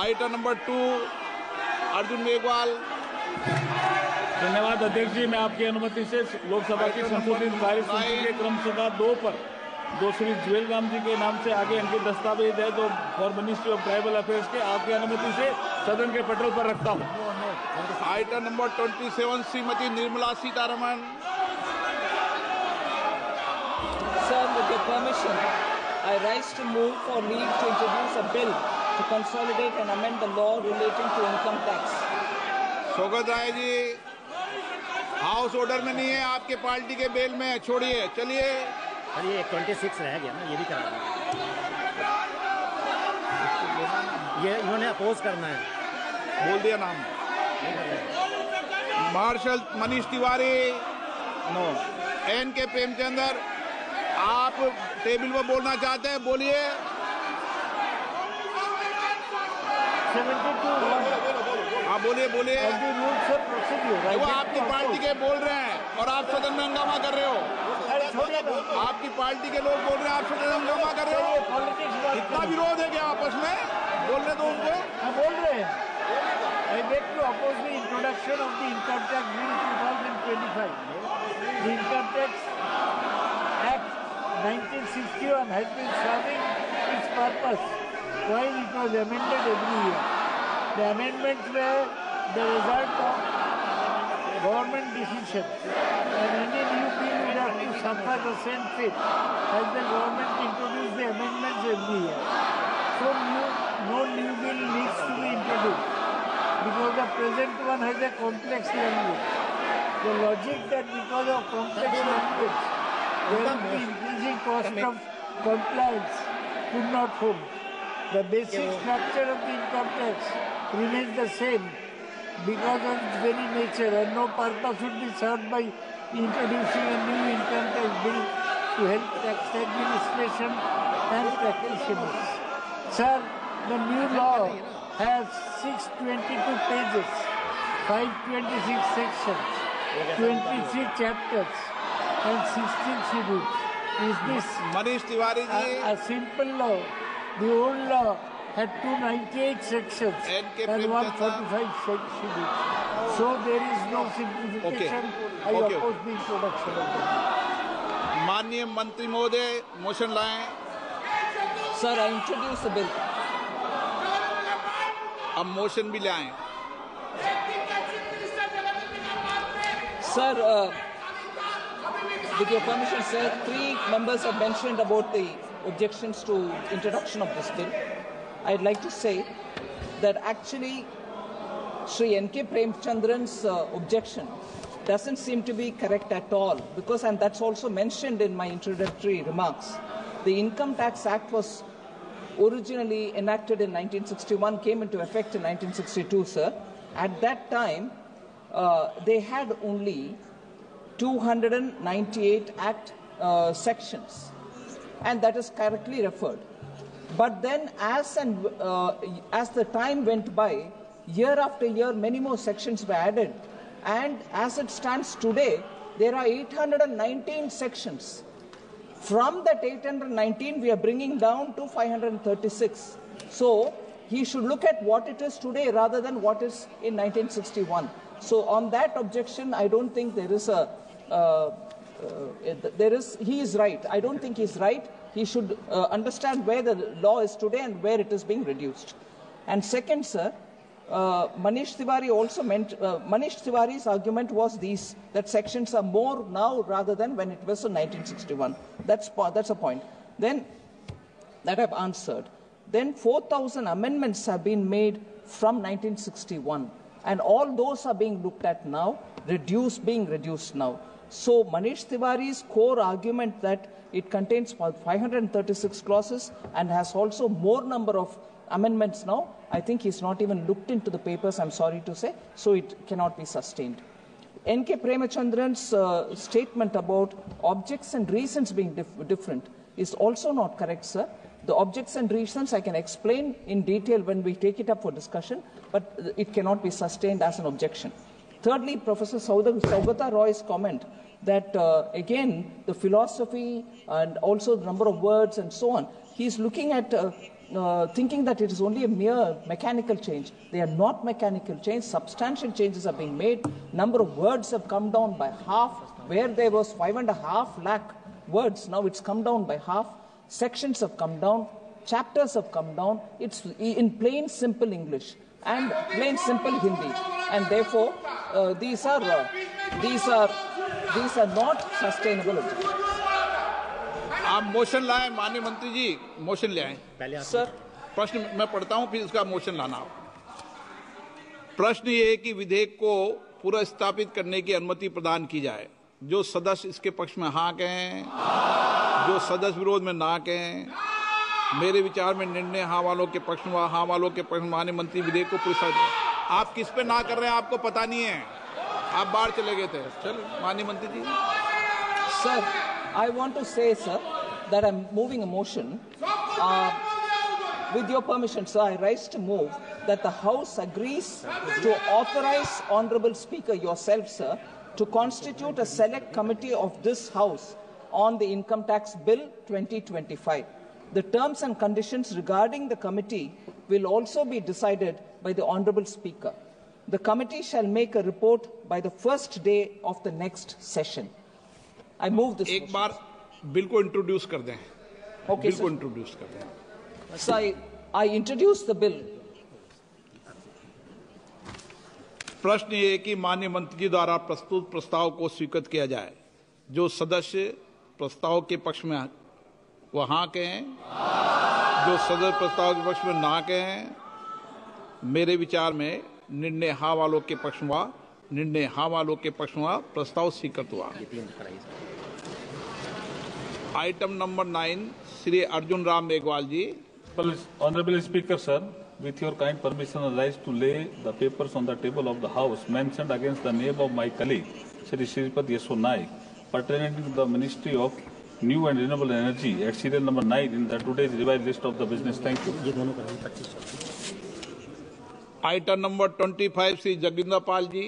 Item number 2 Arjun Meghwal. धन्यवाद अध्यक्ष जी। मैं आपकी अनुमति से लोकसभा की संशोधित कार्य सूची के क्रम सभा 2 पर जो श्री जुएल राम जी के नाम से आगे अंकित दस्तावेज है जो for ministry of tribal affairs के, आपकी अनुमति से सदन के पटल पर रखता हूँ। Item number 27 Shrimati Nirmala Sitharaman. Sir, with your permission, I rise to move for leave to introduce a bill to consolidate and amend the law relating to income tax. स्वागत राय जी, हाउस ऑर्डर में नहीं है, आपके पार्टी के बेल में, छोड़िए, चलिए। अरे ये 26 रह गया ना, ये भी करा दें। ये इन्होंने अपोज करना है, बोल दिया नाम। Marshal Manish Tiwari, no. NK. Premchandra, आप टेबल पर बोलना चाहते हैं, बोलिए। 72 हाँ बोलिए बोलिए। वो आपकी पार्टी के बोल रहे हैं और आप सदन में हंगामा कर रहे हो। आपकी पार्टी के लोग बोल रहे हैं, आप सदन में हंगामा कर रहे हो। इतना विरोध है क्या आपस में? बोलने दो उनको। बोल रहे हैं। I beg to oppose the introduction of the Income Tax Bill 2025. The Income Tax Act 1961 has been serving its purpose while it was amended every year. The amendments were the result of government decision, and any new bill would have to suffer the same fate as the government introduced the amendments every year. So no new bill needs to be introduced because the present one has a complex language. The logic that because of complex language there will be increasing cost of compliance could not hold. The basic structure of the income tax remains the same because of its very nature, and no purpose would be served by introducing a new income tax bill to help tax administration and practitioners. Sir, the new law has 622 pages, 526 sections, 23 chapters and 16 schedules. Is this Manish Tiwari ji a simple law? The old law had 298 sections and 145 schedules. So there is no simplification. I oppose the introduction of that. माननीय मंत्री महोदय motion लाएं। Sir, I introduce the bill. अब motion भी लाएं। Sir, with your permission, sir, 3 members have mentioned about the objections to introduction of this bill. I'd like to say that actually Sri N.K. Premchandran's objection doesn't seem to be correct at all, because, and that's also mentioned in my introductory remarks, the Income Tax Act was originally enacted in 1961, came into effect in 1962, sir. At that time, they had only 298 Act sections, and that is correctly referred. But then as the time went by, year after year, many more sections were added, and as it stands today, there are 819 sections. From that 819, we are bringing down to 536. So he should look at what it is today rather than what is in 1961. So on that objection, I don't think there is a he is right. I don't think he's right. He should understand where the law is today and where it is being reduced. And second, sir, Manish Tiwari also meant, Manish Tiwari's argument was that sections are more now rather than when it was in 1961. That's a point. Then, that I've answered. Then 4,000 amendments have been made from 1961. And all those are being looked at now, being reduced now. So Manish Tiwari's core argument that it contains 536 clauses and has also more number of amendments now, I think he's not even looked into the papers, I'm sorry to say, so it cannot be sustained. N.K. Premchandran's statement about objects and reasons being different is also not correct, sir. The objects and reasons I can explain in detail when we take it up for discussion, but it cannot be sustained as an objection. Thirdly, Professor Saugata Roy's comment that, again, the philosophy and also the number of words and so on, he's looking at thinking that it is only a mere mechanical change. They are not mechanical change. Substantial changes are being made. Number of words have come down by half. Where there was 5.5 lakh words, now it's come down by half. Sections have come down. Chapters have come down. It's in plain, simple English and plain, simple Hindi. And therefore, these are not sustainable objectives. आप motion लाएं, माननीय मंत्री जी, motion ले आएं। Sir, प्रश्न मैं पढ़ता हूं, फिर इसका मोशन लाना। प्रश्न ये है कि विधेयक को पूरा स्थापित करने की अनुमति प्रदान की जाए। जो सदस्य इसके पक्ष में हाँ कहें, जो सदस्य विरोध में ना कहें। मेरे विचार में निर्णय हाँ वालों के पक्ष में, हाँ वालों के पक्ष में। माननीय मंत्री, विधेयक को पूरा आप किस पे ना कर रहे हैं आपको पता नहीं है, आप बाहर चले गए थे। चलो माननीय मंत्री ji. Sir, I want to say, sir, that I'm moving a motion. With your permission, sir, I rise to move that the House agrees to authorize Honorable Speaker yourself, sir, to constitute a select committee of this House on the Income Tax Bill 2025. The terms and conditions regarding the committee will also be decided by the Honorable Speaker. The committee shall make a report by the first day of the next session. I move this. एक बार bill को introduce कर दें। Okay, bill sir. को introduce कर दें। So I introduce the bill. प्रश्न ये है कि माननीय मंत्री जी द्वारा प्रस्तुत प्रस्ताव को स्वीकृत किया जाए। जो सदस्य प्रस्ताव के पक्ष में वह हाँ कहें, जो सदस्य प्रस्ताव के पक्ष में ना कहें। मेरे विचार में निर्णय हाँ वालों के पक्ष में हुआ, निर्णय हाँ वालों के पक्ष में प्रस्ताव स्वीकृत हुआ। Item number 9, Shri Arjun Ram Meghwal ji. Honorable Speaker, sir, with your kind permission, I rise to lay the papers on the table of the House mentioned against the name of my colleague, Shri Shripad Yeso Naik, pertaining to the Ministry of New and Renewable Energy at serial number 9 in the today's revised list of the business. Thank you. Item number 25, Shri Jagdindra Pal ji.